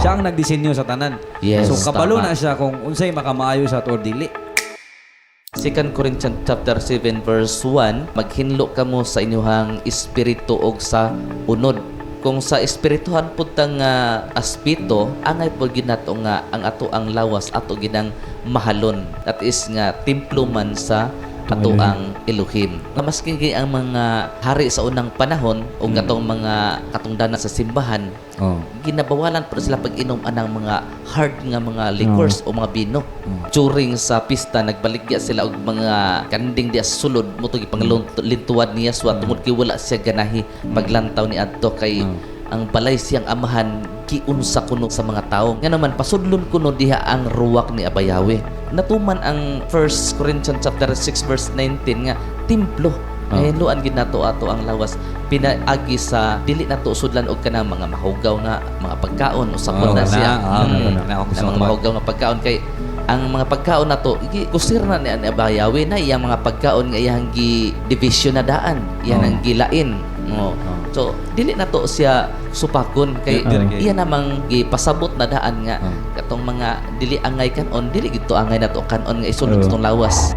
Siya ang nagdisenyo sa tanan. Yes, So kabalo tama. na siya kung unsay makamaayo sa to or dili. 2 Corinthians chapter 7 verse 1, maghinlo kamo sa inyuhang espiritu og sa unod. Kung sa espirituhan pud nga aspito, angay pud ginato nga ang ato ang lawas ato ginang mahalon. That is nga templo man sa ato ang Elohim. Maski ang mga hari sa unang panahon o katong mga katungdanan sa simbahan, Oh. ginabawalan po sila pag-inom anang mga hard nga mga liquors o mga bino. During sa pista, nagbaligya sila og mga kanding diya sulod mo to gipanglintuwad niya so tungod kay wala siya ganahi paglantaw ni adto kay ang balay siyang amahan giunsa kuno sa mga tao. Nga naman pasudlon kuno diha ang ruwak ni Abayawe. Natuman ang 1 Corinthians chapter 6 verse 19 nga templo. Luan gid nato ato ang lawas pinaagi sa dili nato sudlan og kanang mga mahugaw nga mga pagkaon usab na siya. Ang mga mahugaw nga pagkaon kay ang mga pagkaon nato kusir na ni Abayawe na iyang mga pagkaon nga iyang gi division na daan, iyang ang gilain. So dili nato siya supakon kay iya namang gipasabot na daan nga katong mga dili angay kanon dili gito angay nato kanon nga isulod itong lawas.